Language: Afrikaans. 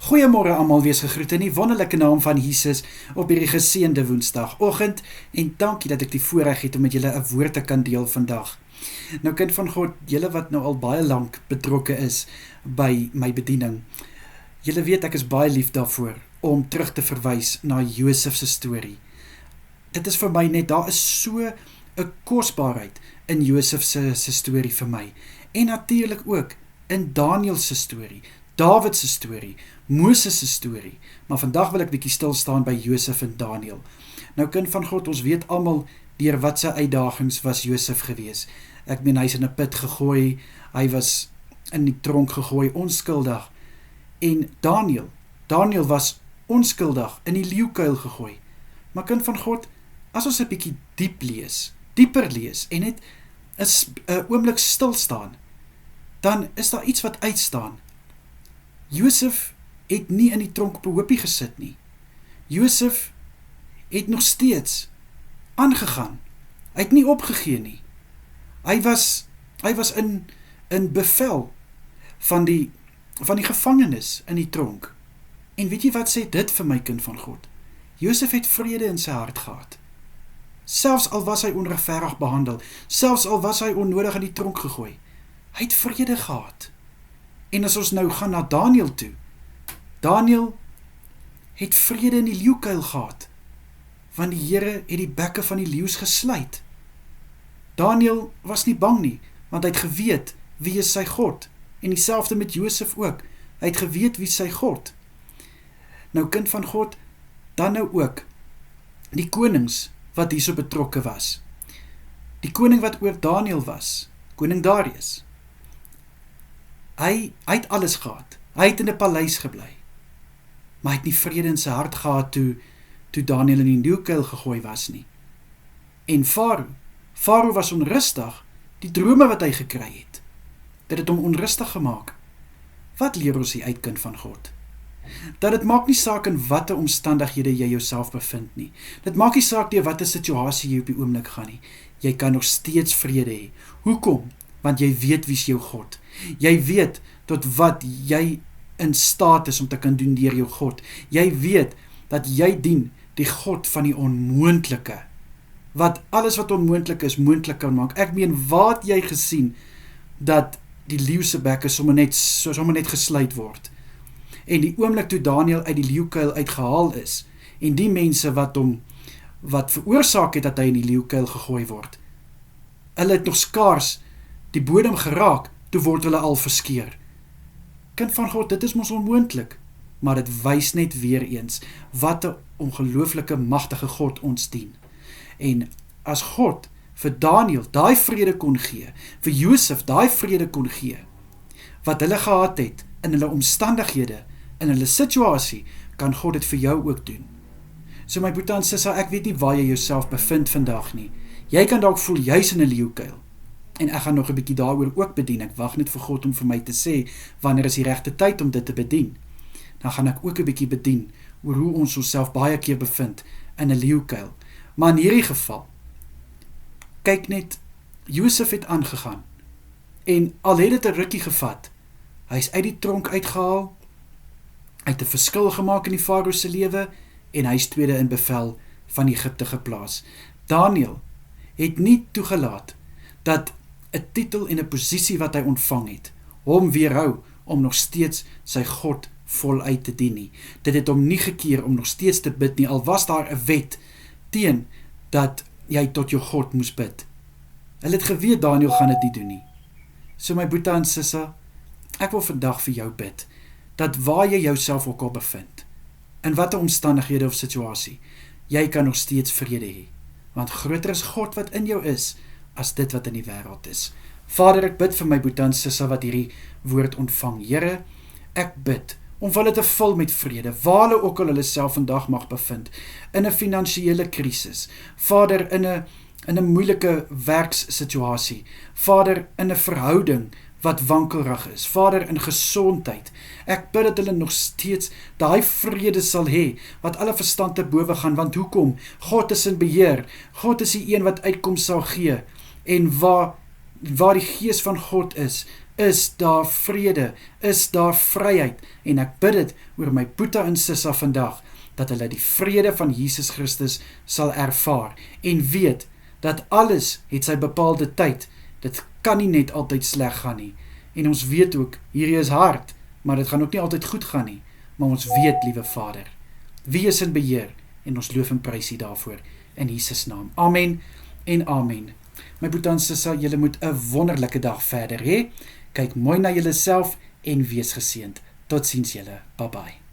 Goeiemôre almal, wees gegroet in die wonderlike naam van Jesus op hierdie geseënde Woensdagoggend en dankie dat ek die voorreg het om met julle 'n woord te kan deel vandag. Nou kind van God, julle wat nou al baie lank betrokke is by my bediening, julle weet ek is baie lief daarvoor om terug te verwys na Josef se storie. Dit is vir my net, daar is so 'n kosbaarheid in Josef se storie vir my. En natuurlik ook in Daniel se storie, Dawid se storie, Moses se storie, maar vandag wil ek bietjie stil staan by Josef en Daniel. Nou kind van God, ons weet almal deur wat sy uitdagings was Josef gewees. Ek meen, hy is in 'n put gegooi, hy was in die tronk gegooi, onskuldig. En Daniel was onskuldig in die leeukuil gegooi. Maar kind van God, as ons 'n bietjie dieper lees en net 'n oomblik stil staan, dan is daar iets wat uitstaan. Josef het nie in die tronk op 'n hoopie gesit nie. Josef het nog steeds aangegaan. Hy het nie opgegee nie. Hy was in bevel van die gevangenis in die tronk. En weet jy wat sê dit vir my kind van God? Josef het vrede in sy hart gehad. Selfs al was hy onregverdig behandel, selfs al was hy onnodig in die tronk gegooi, hy het vrede gehad. En as ons nou gaan na Daniel toe, Daniel het vrede in die leeukuil gehad, want die Here het die bekke van die leeu's gesluit. Daniel was nie bang nie, want hy het geweet wie is sy God, en dieselfde met Josef ook, hy het geweet wie is sy God. Nou kind van God, dan nou ook die konings wat hierso betrokke was. Die koning wat oor Daniel was, koning Darius, hy het alles gehad, hy het in 'n paleis gebly, maar hy het nie vrede in sy hart gehad toe Daniel in die leeukuil gegooi was nie. En Farao was onrustig, die drome wat hy gekry het, dit het hom onrustig gemaak. Wat leer ons hier uit, kind van God? Dat dit maak nie saak in watter omstandighede jy jouself bevind nie. Dit maak nie saak deur watter situasie jy op die oomblik gaan nie. Jy kan nog steeds vrede hê. Hoekom? Want jy weet wie is jou God. Jy weet tot wat jy in staat is om te kan doen deur jou God. Jy weet dat jy dien die God van die onmoontlike, wat alles wat onmoontlik is, moontlik kan maak. Ek meen, waar het jy gesien dat die leeu se bekke sommer net gesluit word? En die oomblik toe Daniel uit die leeukuil uitgehaal is, en die mense wat veroorsaak het dat hy in die leeukuil gegooi word, hulle het nog skaars die bodem geraak, toe word hulle al verskeur. Kind van God, dit is mos onmoontlik, maar dit wys net weer eens, wat 'n ongelooflike magtige God ons dien. En as God vir Daniel daai vrede kon gee, vir Josef daai vrede kon gee, wat hulle gehad het in hulle omstandighede, in hulle situasie, kan God dit vir jou ook doen. So my broer en suster, ek weet nie waar jy jouself bevind vandag nie. Jy kan dalk voel jy's in 'n leeukuil. En ek gaan nog 'n bietjie daaroor ook bedien. Ek wag net vir God om vir my te sê wanneer is die regte tyd om dit te bedien. Dan gaan ek ook 'n bietjie bedien oor hoe ons onsself baie keer bevind in 'n leeukuil. Maar in hierdie geval, kyk net, Josef het aangegaan. En al het dit 'n rukkie gevat, hy is uit die tronk uitgehaal, hy het 'n verskil gemaak in die Farao se lewe, en hy is tweede in bevel van Egipte geplaas. Daniel het nie toegelaat dat 'n titel en 'n posisie wat hy ontvang het, hom weerhou om nog steeds sy God voluit te dien nie. Dit het hom nie gekeer om nog steeds te bid nie, al was daar 'n wet teen dat jy tot jou God moes bid. Hulle het geweet Daniel gaan dit nie doen nie. So my broer en suster, ek wil vandag vir jou bid, dat waar jy jouself ook al bevind, in watter omstandighede of situasie, jy kan nog steeds vrede hê, want groter is God wat in jou is, as dit wat in die wêreld is. Vader, ek bid vir my broer en suster wat hierdie woord ontvang. Here, ek bid om hulle te vul met vrede, waar hulle ook al hulle self vandag mag bevind, in 'n finansiële krisis, Vader, in 'n moeilike werkssituasie, Vader, in 'n verhouding wat wankelrig is, Vader, in gesondheid. Ek bid dat hulle nog steeds daai vrede sal hê, wat alle verstand te bowe gaan, want hoekom? God is in beheer, God is die een wat uitkoms sal gee, en waar die gees van God is, is daar vrede, is daar vryheid, en ek bid dit oor my Boeta en Sissa vandag, dat hulle die vrede van Jesus Christus sal ervaar, en weet, dat alles het sy bepaalde tyd, dit kan nie net altyd sleg gaan nie, en ons weet ook, hierdie is hard, maar dit gaan ook nie altyd goed gaan nie, maar ons weet, liewe Vader, wie is in beheer, en ons loof en prys U daarvoor, in Jesus naam. Amen en amen. My Boeta en Sissa, julle moet 'n wonderlike dag verder hê. Kyk mooi na julle self en wees geseënd. Totsiens julle. Bye bye.